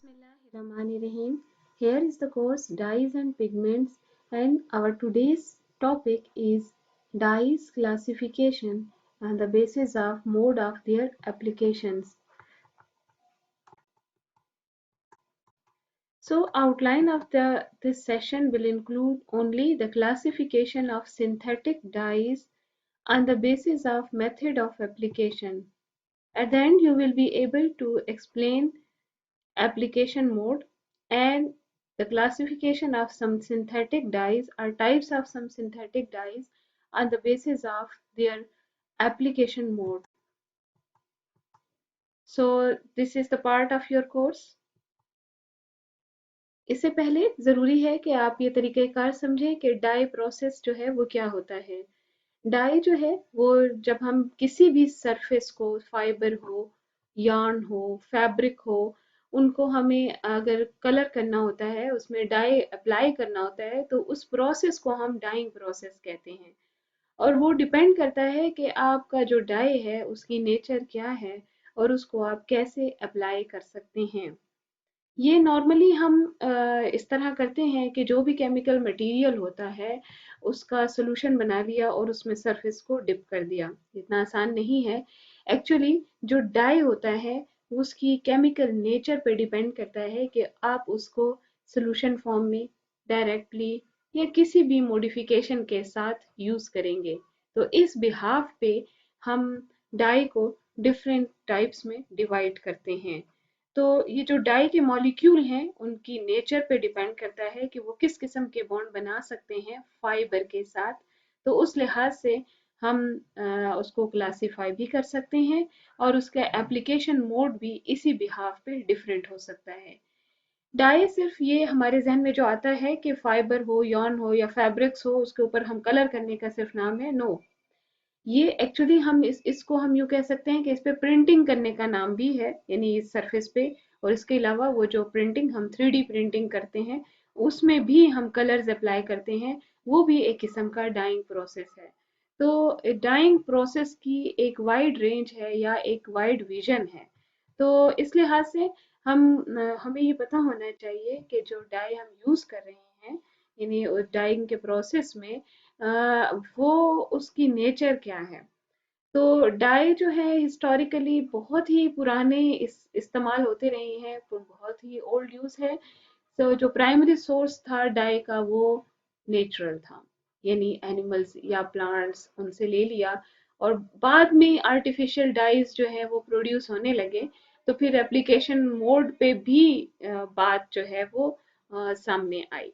Bismillahirrahmanirrahim. Here is the course Dyes and Pigments, and our today's topic is dyes classification and the basis of mode of their applications. So outline of this session will include only the classification of synthetic dyes on the basis of method of application. At the end you will be able to explain application mode and the classification of some synthetic dyes or types of some synthetic dyes on the basis of their application mode. So this is the part of your course. इससे पहले ज़रूरी है कि आप ये तरीक़ेकार समझें कि die process जो है वो क्या होता है। डाई जो है वो जब हम किसी भी सरफेस को, फाइबर हो, yarn हो, फैब्रिक हो, उनको हमें अगर कलर करना होता है, उसमें डाई अप्लाई करना होता है, तो उस प्रोसेस को हम डाइंग प्रोसेस कहते हैं। और वो डिपेंड करता है कि आपका जो डाई है उसकी नेचर क्या है और उसको आप कैसे अप्लाई कर सकते हैं। ये नॉर्मली हम इस तरह करते हैं कि जो भी केमिकल मटेरियल होता है उसका सॉल्यूशन बना लिया और उसमें सरफेस को डिप कर दिया। इतना आसान नहीं है। एक्चुअली जो डाई होता है उसकी केमिकल नेचर पे डिपेंड करता है कि आप उसको सॉल्यूशन फॉर्म में डायरेक्टली या किसी भी मॉडिफिकेशन के साथ यूज़ करेंगे। तो इस बिहाफ पे हम डाई को डिफरेंट टाइप्स में डिवाइड करते हैं। तो ये जो डाई के मॉलिक्यूल हैं उनकी नेचर पे डिपेंड करता है कि वो किस किस्म के बॉन्ड बना सकते हैं फाइबर के साथ। तो उस लिहाज से हम उसको क्लासीफाई भी कर सकते हैं और उसका एप्लीकेशन मोड भी इसी बिहाफ पे डिफरेंट हो सकता है। डाई सिर्फ ये हमारे जहन में जो आता है कि फाइबर हो, यॉर्न हो या फैब्रिक्स हो, उसके ऊपर हम कलर करने का सिर्फ नाम है। नो, ये एक्चुअली हम इसको हम यूँ कह सकते हैं कि इस पे प्रिंटिंग करने का नाम भी है, यानी इस सरफेस पे। और इसके अलावा वो जो प्रिंटिंग हम 3D प्रिंटिंग करते हैं उसमें भी हम कलर्स अप्लाई करते हैं, वो भी एक किस्म का डाइंग प्रोसेस है। तो डाइंग प्रोसेस की एक वाइड रेंज है या एक वाइड विजन है। तो इस लिहाज से हमें ये पता होना चाहिए कि जो डाई हम यूज़ कर रहे हैं यानी डाइंग के प्रोसेस में वो उसकी नेचर क्या है। तो डाई जो है हिस्टोरिकली बहुत ही पुराने इस्तेमाल होते रहे हैं, तो बहुत ही ओल्ड यूज़ है। तो जो प्राइमरी सोर्स था डाई का वो नेचुरल था, यानी एनिमल्स या प्लांट्स उनसे ले लिया और बाद में आर्टिफिशियल डाइज जो है वो प्रोड्यूस होने लगे। तो फिर एप्लीकेशन मोड पे भी बात जो है वो सामने आई।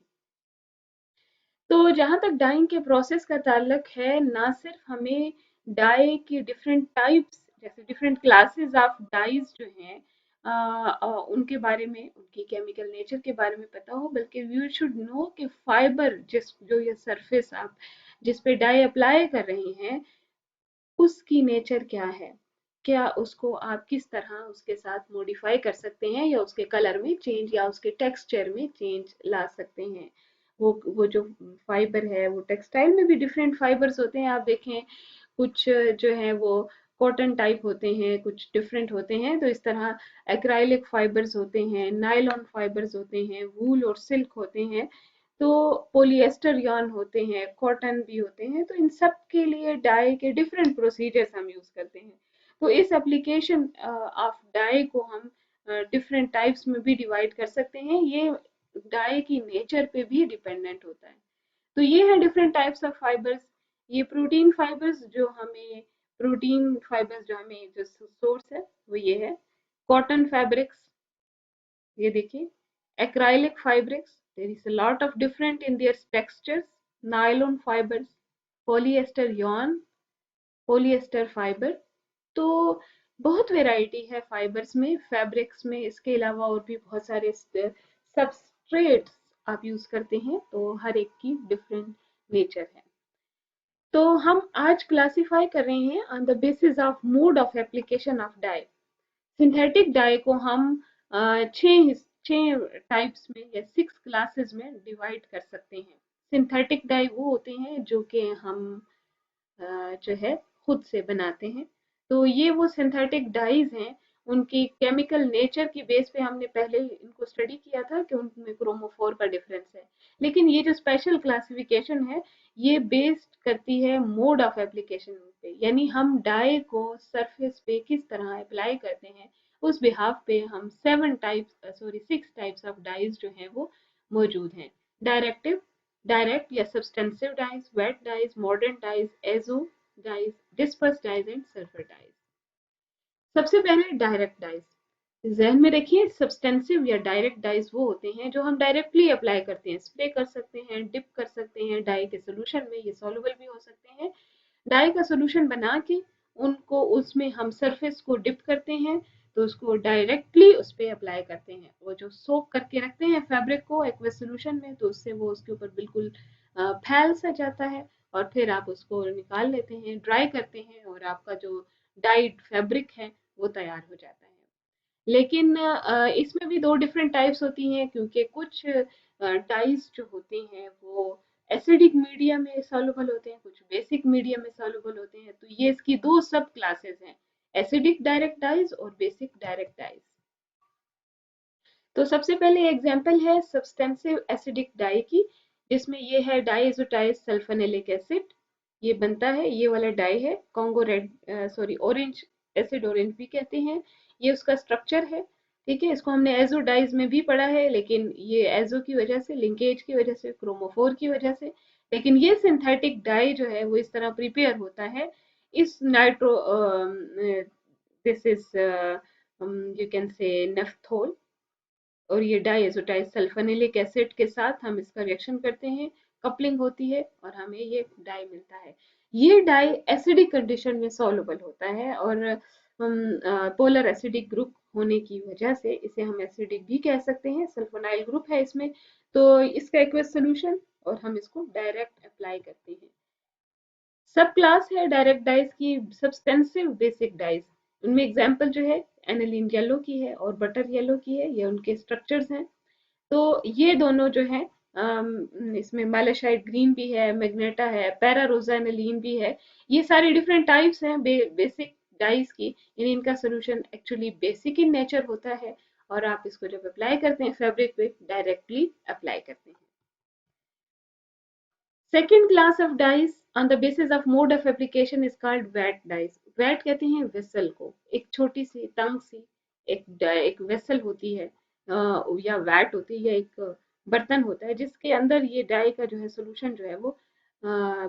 तो जहाँ तक डाइंग के प्रोसेस का ताल्लुक है, ना सिर्फ हमें डाई की डिफरेंट टाइप्स जैसे डिफरेंट क्लासेस ऑफ डाइज जो हैं उनके बारे में, उनकी केमिकल नेचर के बारे में पता हो, बल्कि वी शुड नो कि फाइबर जिस जो ये सरफेस आप जिस पे डाई अप्लाई कर रहे हैं उसकी नेचर क्या है, क्या उसको आप किस तरह उसके साथ मॉडिफाई कर सकते हैं या उसके कलर में चेंज या उसके टेक्सचर में चेंज ला सकते हैं। वो जो फाइबर है वो टेक्सटाइल में भी डिफरेंट फाइबर्स होते हैं। आप देखें कुछ जो है वो कॉटन टाइप होते हैं, कुछ डिफरेंट होते हैं। तो इस तरह एक्राइलिक फाइबर्स होते हैं, नायलॉन फाइबर्स होते हैं, वूल और सिल्क होते हैं, तो पॉलिएस्टर यार्न होते हैं, कॉटन भी होते हैं। तो इन सब के लिए डाई के डिफरेंट प्रोसीजर्स हम यूज करते हैं। तो इस एप्लीकेशन ऑफ डाई को हम डिफरेंट टाइप्स में भी डिवाइड कर सकते हैं। ये डाई की नेचर पे भी डिपेंडेंट होता है। तो ये है डिफरेंट टाइप्स ऑफ फाइबर्स। ये प्रोटीन फाइबर्स जो हमें जो सोर्स है वो ये है। कॉटन फैब्रिक्स, ये देखिए, acrylic fabrics, there is a lot of different in their textures, nylon fibers, polyester yarn, polyester fiber। तो बहुत वेराइटी है फाइबर्स में, फैब्रिक्स में। इसके अलावा और भी बहुत सारे सबस्ट्रेट्स आप यूज करते हैं, तो हर एक की डिफरेंट नेचर है। तो हम आज क्लासिफाई कर रहे हैं on the basis of mode of application of dye. Synthetic dye को हम छह टाइप्स में या 6 क्लासेस में डिवाइड कर सकते हैं। सिंथेटिक डाई वो होते हैं जो कि हम जो है खुद से बनाते हैं। तो ये वो सिंथेटिक डाइज हैं, उनकी केमिकल नेचर की बेस पे हमने पहले इनको स्टडी किया था कि उनमें क्रोमोफोर का डिफरेंस है। लेकिन ये जो स्पेशल क्लासिफिकेशन है ये बेस्ड करती है मोड ऑफ एप्लीकेशन पे, यानी हम डाई को सरफेस पे किस तरह अप्लाई करते हैं उस बिहाफ पे हम 6 टाइप्स ऑफ डाइज जो हैं वो मौजूद हैं। डायरेक्टिव, डायरेक्ट या सब्सटेंसिव डाइज, वेट डाइज, मॉडर्न dyes, azo dyes, disperse dyes and sulphur dyes. सबसे पहले डायरेक्ट डाइज जहन में रखिए। सब्सटेंसिव या डायरेक्ट डाइज वो होते हैं जो हम डायरेक्टली अप्लाई करते हैं, स्प्रे कर सकते हैं, डिप कर सकते हैं डाई के सोल्यूशन में, ये सॉल्युबल भी हो सकते हैं। डाई का सोल्यूशन बना के उनको उसमें हम सरफेस को डिप करते हैं तो उसको डायरेक्टली उस पर अप्लाई करते हैं। वो जो सोक करके रखते हैं फैब्रिक को एक्वस सोल्यूशन में तो उससे वो उसके ऊपर बिल्कुल फैल सा जाता है और फिर आप उसको निकाल लेते हैं, ड्राई करते हैं और आपका जो डाइड फैब्रिक है वो तैयार हो जाता है। लेकिन इसमें भी दो डिफरेंट टाइप्स होती हैं क्योंकि कुछ डाइज जो होते हैं वो एसिडिक मीडियम में सॉल्युबल होते हैं, कुछ बेसिक मीडियम में सॉल्युबल होते हैं। तो ये इसकी दो सब क्लासेस हैं, एसिडिक डायरेक्ट डाइज और बेसिक डायरेक्ट डाइज। तो सबसे पहले एग्जांपल है सब्सटेंसिव एसिडिक डाई की, जिसमें ये है डाइएज़ोटाइल सल्फोनिलिक एसिड। ये बनता है, ये वाला डाई है Congo red, sorry orange acid, orange भी कहते हैं। ये उसका स्ट्रक्चर है, ठीक है। इसको हमने एजो डाइज में भी पढ़ा है, लेकिन ये एजो की वजह से, लिंकेज की वजह से, क्रोमोफोर की वजह से। लेकिन ये सिंथेटिक डाई जो है वो इस तरह प्रिपेयर होता है। इस nitro this is you can say naphthol, और ये डाइएज़ोटाइल सल्फोनिलिक एसिड के साथ हम इसका रिएक्शन करते हैं, कपलिंग होती है और हमें ये डाई मिलता है। ये डाई एसिडिक कंडीशन में सॉल्युबल होता है और पोलर एसिडिक ग्रुप होने की वजह से इसे हम एसिडिक भी कह सकते हैं, सल्फोनाइल ग्रुप है इसमें। तो इसका एक्वस सोल्यूशन और हम इसको डायरेक्ट अप्लाई करते हैं। सब क्लास है डायरेक्ट डाइज की सब्सटेंसिव बेसिक डाइज। उनमें एग्जांपल जो है एनिलीन येलो की है और बटर येलो की है, ये उनके स्ट्रक्चर्स हैं। तो ये दोनों जो है इसमें मैलेशाइड ग्रीन भी है, मैग्नेटा है, पैरा रोजा एनिलीन भी है। ये सारी डिफरेंट टाइप्स हैं बेसिक डाइज की, यानी इनका solution actually basic in nature होता है और आप इसको जब अप्लाई करते हैं फैब्रिक पे डायरेक्टली अप्लाई करते हैं। Second class of dyes on the basis of mode of application is called wet dyes. wet कहते हैं वेसल को, एक छोटी सी तंग सी एक वेसल होती है, या वैट होती है, या एक बर्तन होता है जिसके अंदर ये डाई का जो है सोल्यूशन जो है वो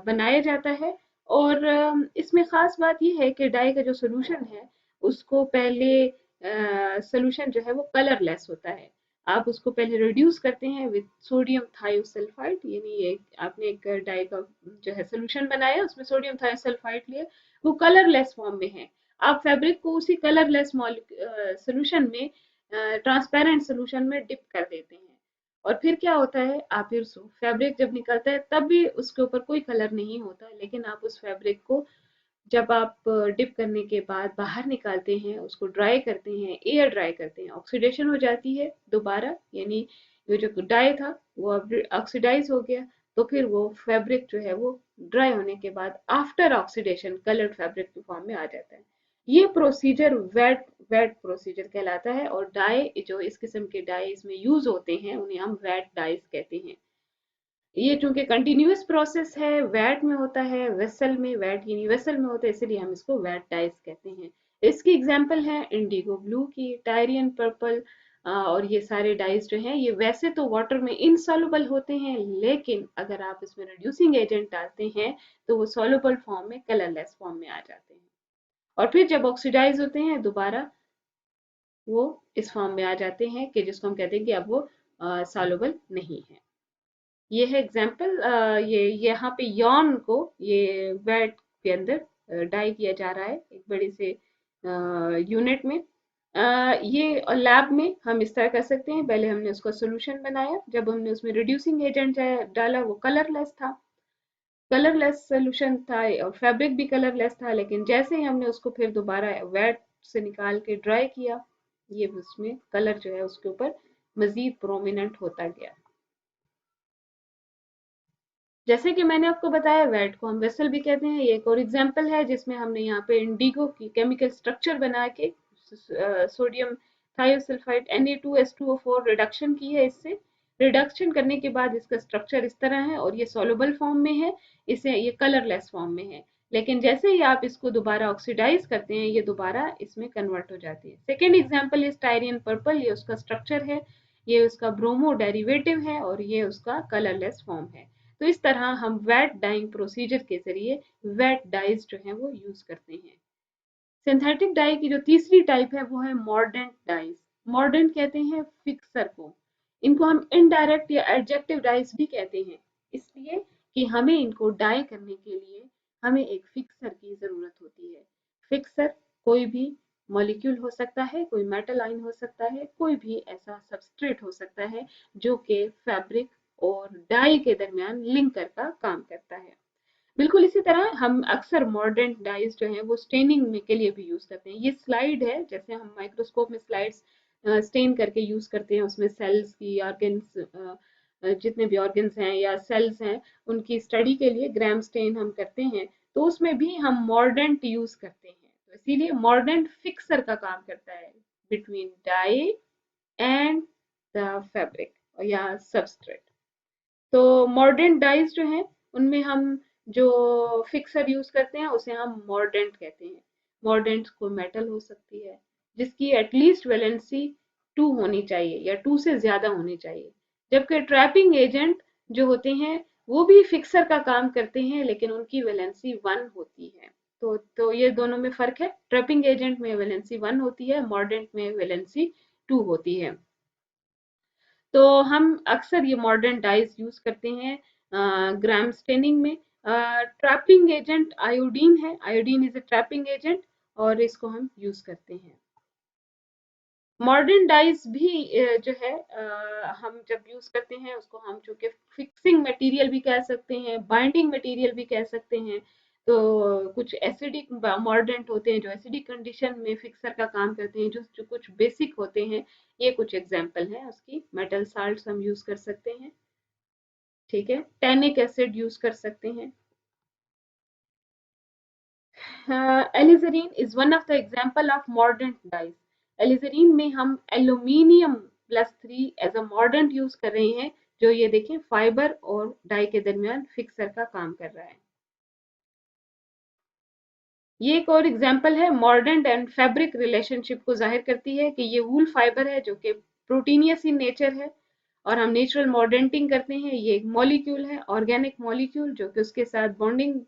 बनाया जाता है। और इसमें खास बात ये है कि डाई का जो सोल्यूशन है उसको पहले सोल्यूशन जो है वो कलरलेस होता है। आप उसको पहले रिड्यूस करते हैं विद सोडियम थायोसल्फाइड, यानी ये आपने एक डाई का जो है सोल्यूशन बनाया उसमें सोडियम थायोसल्फाइड लिया, वो कलरलेस फॉर्म में है। आप फैब्रिक को उसी कलरलेस सोल्यूशन में, ट्रांसपेरेंट सोल्यूशन में डिप कर देते हैं और फिर क्या होता है, आप फिर फैब्रिक जब निकलता है तब भी उसके ऊपर कोई कलर नहीं होता, लेकिन आप उस फैब्रिक को जब आप डिप करने के बाद बाहर निकालते हैं, उसको ड्राई करते हैं, एयर ड्राई करते हैं, ऑक्सीडेशन हो जाती है दोबारा, यानी ये जो डाई था वो अब ऑक्सीडाइज हो गया। तो फिर वो फैब्रिक जो है वो ड्राई होने के बाद आफ्टर ऑक्सीडेशन कलर्ड फैब्रिक के फॉर्म में आ जाता है। ये प्रोसीजर वेट वेट प्रोसीजर कहलाता है और डाई जो इस किस्म के डाई इसमें यूज होते हैं उन्हें हम वेट डाइज कहते हैं। ये चूंकि कंटिन्यूअस प्रोसेस है, वैट में होता है, वेसल में, वैट यानी वेसल में होता है, इसलिए हम इसको वैट डाइज कहते हैं। इसकी एग्जांपल है इंडिगो ब्लू की, टायरियन पर्पल, और ये सारे डाइज जो हैं ये वैसे तो वाटर में इनसॉल्युबल होते हैं, लेकिन अगर आप इसमें रिड्यूसिंग एजेंट डालते हैं तो वो सॉल्युबल फॉर्म में, कलरलेस फॉर्म में आ जाते हैं और फिर जब ऑक्सीडाइज होते हैं दोबारा वो इस फॉर्म में आ जाते हैं कि जिसको हम कहते हैं कि अब वो सॉल्युबल नहीं है। ये है एग्जाम्पल, ये यहाँ पे यॉन को ये वेट के अंदर डाई किया जा रहा है एक बड़े से यूनिट में। ये लैब में हम इस तरह कर सकते हैं, पहले हमने उसका सोल्यूशन बनाया, जब हमने उसमें रिड्यूसिंग एजेंट डाला वो कलरलेस था, कलरलेस सोल्यूशन था और फैब्रिक भी कलरलेस था, लेकिन जैसे ही हमने उसको फिर दोबारा वेट से निकाल के ड्राई किया, ये उसमें कलर जो है उसके ऊपर मजीद प्रोमिनेंट होता गया। जैसे कि मैंने आपको बताया वेट को हम वेसल भी कहते हैं। ये एक और एग्जांपल है जिसमें हमने यहाँ पे इंडिगो की केमिकल स्ट्रक्चर बना के सोडियम थायोसल्फाइड Na2H2O4 रिडक्शन की है। इससे रिडक्शन करने के बाद इसका स्ट्रक्चर इस तरह है और ये सॉल्युबल फॉर्म में है, इसे ये कलरलेस फॉर्म में है। लेकिन जैसे ही आप इसको दोबारा ऑक्सीडाइज करते हैं ये दोबारा इसमें कन्वर्ट हो जाती है। Second example is Styrian purple, ये उसका स्ट्रक्चर है, ये उसका ब्रोमो डेरिवेटिव है और ये उसका कलरलेस फॉर्म है। तो इस तरह हम वेट डाइंग प्रोसीजर के जरिए वेट डाइज जो है वो यूज करते हैं। सिंथेटिक डाई की जो तीसरी टाइप है वो है मॉर्डेंट डाइज। मॉर्डेंट कहते हैं फिक्सर को, इनको हम इनडायरेक्ट या एडजेक्टिव डाइज भी कहते हैं, इसलिए कि हमें इनको डाई करने के लिए हमें एक फिक्सर की जरूरत होती है। फिक्सर कोई भी मॉलिक्यूल हो सकता है, कोई मेटल आइन हो सकता है, कोई भी ऐसा सबस्ट्रेट हो सकता है जो कि फैब्रिक और डाई के दरमियान लिंकर का काम करता है। बिल्कुल इसी तरह हम अक्सर मॉडर्न डाइज जो है वो स्टेनिंग में के लिए भी यूज करते हैं। ये स्लाइड है, जैसे हम माइक्रोस्कोप में स्लाइड्स स्टेन करके यूज करते हैं, उसमें सेल्स की ऑर्गन्स जितने भी ऑर्गन्स हैं या सेल्स हैं उनकी स्टडी के लिए ग्राम स्टेन हम करते हैं, तो उसमें भी हम मॉर्डेंट यूज करते हैं। तो इसीलिए मॉर्डेंट फिक्सर का काम करता है between dye and the fabric या सबस्ट्रेट। तो मॉर्डेंट डाइज जो हैं उनमें हम जो फिक्सर यूज करते हैं उसे हम मॉर्डेंट कहते हैं। मॉर्डेंट कोई मेटल हो सकती है जिसकी एटलीस्ट वैलेंसी 2 होनी चाहिए या 2 से ज्यादा होनी चाहिए, जबकि ट्रैपिंग एजेंट जो होते हैं वो भी फिक्सर का काम करते हैं लेकिन उनकी वैलेंसी 1 होती है। तो ये दोनों में फर्क है, ट्रैपिंग एजेंट में वैलेंसी 1 होती है, मॉर्डेंट में वैलेंसी 2 होती है। तो हम अक्सर ये मॉडर्न डाइज यूज करते हैं ग्राम स्टेनिंग में। ट्रैपिंग एजेंट आयोडीन है, iodine is a trapping agent और इसको हम यूज करते हैं। मॉडर्न डाइज भी जो है हम जब यूज करते हैं उसको हम चूंकि फिक्सिंग मटेरियल भी कह सकते हैं, बाइंडिंग मटेरियल भी कह सकते हैं। तो कुछ एसिडिक मॉर्डेंट होते हैं जो एसिडिक कंडीशन में फिक्सर का काम करते हैं, जो कुछ बेसिक होते हैं। ये कुछ एग्जांपल है उसकी, मेटल साल्ट्स हम यूज कर सकते हैं, ठीक है, टैनिक एसिड यूज कर सकते हैं। एलिजरीन is one of the example of mordant dies. एलिजरीन में हम aluminium +3 as a mordant use कर रहे हैं, जो ये देखें फाइबर और डाई के दरमियान फिक्सर का काम कर रहा है। ये एक और एग्जांपल है, मॉर्डेंट एंड फैब्रिक रिलेशनशिप को जाहिर करती है कि ये वूल फाइबर है जो कि प्रोटीनियस इन नेचर है और हम नेचुरल मॉर्डेंटिंग करते हैं। ये एक मॉलिक्यूल है, ऑर्गेनिक मॉलिक्यूल, जो कि उसके साथ बॉन्डिंग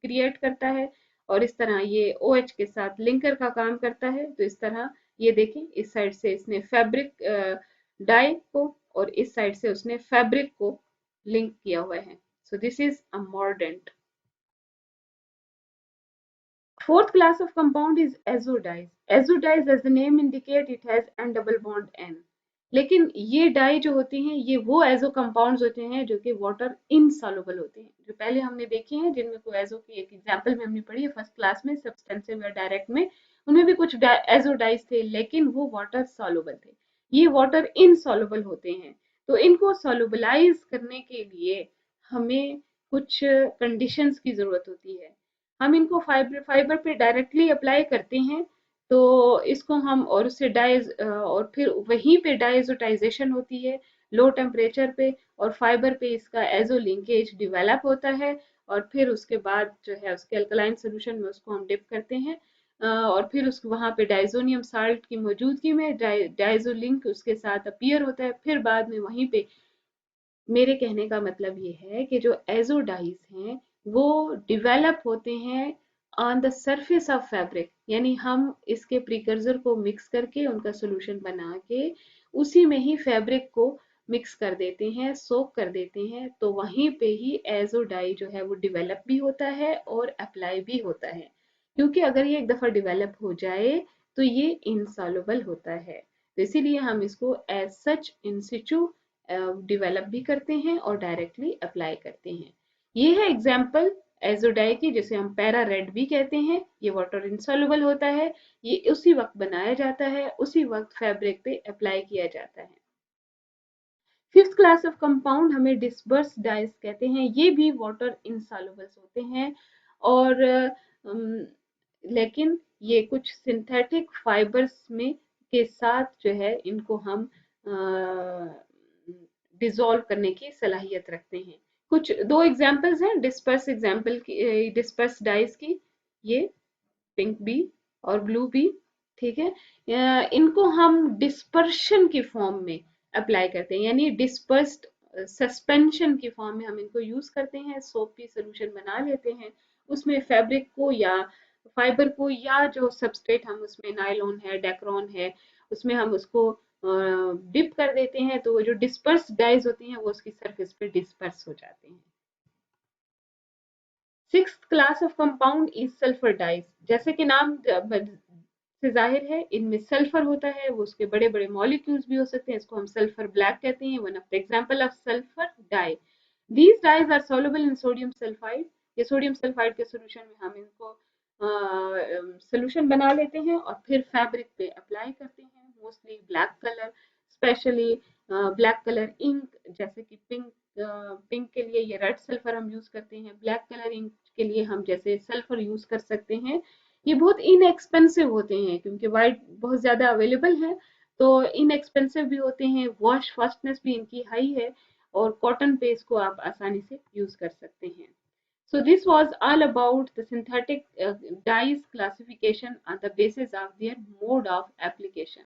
क्रिएट करता है और इस तरह ये OH के साथ लिंकर का काम करता है। तो इस तरह ये देखें, इस साइड से इसने फैब्रिक डाई को और इस साइड से उसने फैब्रिक को लिंक किया हुआ है। So this is a mordant. Fourth class of compound is azodise. Azodise, as the name indicate, it has N double bond N. लेकिन ये डाई जो होते हैं ये वो एजो कंपाउंड्स होते हैं जो कि वाटर इनसॉल्युबल होते हैं, जो पहले हमने देखे हैं जिनमें को एजो की एक एग्जांपल में हमने पढ़ी है फर्स्ट क्लास में, सब्सटेंसिव या डायरेक्ट में, उनमें भी कुछ एजो डाइज थे लेकिन वो वाटर सॉल्युबल थे। ये वाटर इनसॉल्युबल होते हैं, तो इनको सॉल्युबलाइज करने के लिए हमें कुछ कंडीशंस की जरूरत होती है। हम इनको फाइबर फाइबर पे डायरेक्टली अप्लाई करते हैं, तो इसको हम और उससे और फिर वहीं पे डाइजोटाइजेशन होती है लो टेम्परेचर पे, और फाइबर पे इसका एजो लिंकेज डिवेलप होता है और फिर उसके बाद जो है उसके अल्कलाइन सोल्यूशन में उसको हम डिप करते हैं और फिर उस वहाँ पे डाइजोनियम साल्ट की मौजूदगी में डाइजो लिंक उसके साथ अपीयर होता है। फिर बाद में वहीं पे, मेरे कहने का मतलब ये है कि जो एजोडाइज हैं वो डिवेलप होते हैं on the surface of fabric, यानी हम इसके प्रिकर्सर को मिक्स करके उनका सोल्यूशन बना के उसी में ही फैब्रिक को मिक्स कर देते हैं, सोक कर देते हैं, तो वहीं पे ही एजोडाई जो है वो डिवेलप भी होता है और अप्लाई भी होता है। क्योंकि अगर ये एक दफा डिवेलप हो जाए तो ये इनसॉल्युबल होता है, तो इसीलिए हम इसको एज सच इन सिचु डिवेलप भी करते हैं और डायरेक्टली अप्लाई करते हैं। ये है एग्जाम्पल एजोडाई की, जिसे हम पैरा रेड भी कहते हैं। ये वाटर इंसॉल्युबल होता है, ये उसी वक्त बनाया जाता है, उसी वक्त फैब्रिक पे अप्लाई किया जाता है। फिफ्थ क्लास ऑफ कंपाउंड हमें डिस्पर्स डाइज कहते हैं, ये भी वाटर इंसॉल्युबल्स होते हैं और लेकिन ये कुछ सिंथेटिक फाइबर्स में के साथ जो है इनको हम डिसॉल्व करने की सलाहियत रखते हैं। कुछ दो एग्जांपल्स हैं डिस्पर्स एग्जांपल की, डिस्पर्स डाइज की, ये पिंक बी और ब्लू बी, ठीक है। इनको हम डिस्पर्शन की फॉर्म में अप्लाई करते हैं, यानी डिस्पर्स्ड सस्पेंशन की फॉर्म में हम इनको यूज करते हैं, सोपी सोल्यूशन बना लेते हैं, उसमें फैब्रिक को या फाइबर को या जो सबस्ट्रेट हम उसमें नायलॉन है डेक्रॉन है उसमें हम उसको डिप कर देते हैं, तो वो जो डिस्पर्स डाइज होती हैं वो उसकी सरफेस पे डिस्पर्स हो जाते हैं। Sixth class of compound is sulphur dyes, जैसे कि नाम से जाहिर है इनमें सल्फर होता है, वो उसके बड़े बड़े मॉलिक्यूल्स भी हो सकते हैं, इसको हम सल्फर ब्लैक कहते हैं, one of the example of sulphur dye. These dyes are soluble in sodium sulphide, ये सोडियम सल्फाइड के सोल्यूशन में हम इनको सोल्यूशन बना लेते हैं और फिर फैब्रिक पे अप्लाई करते हैं, mostly black colour, specially black colour ink, जैसे कि पिंक, पिंक के लिए ये रेड सल्फर हम यूज करते हैं, ब्लैक कलर इंक के लिए हम जैसे सल्फर यूज कर सकते हैं। ये बहुत इनएक्सपेंसिव होते हैं क्योंकि वाइट बहुत ज्यादा अवेलेबल है, तो इनएक्सपेंसिव भी होते हैं, वॉश फास्टनेस भी इनकी हाई है और कॉटन पे इसको आप आसानी से यूज कर सकते हैं। So this was all about the synthetic dyes classification on the basis of their mode of application.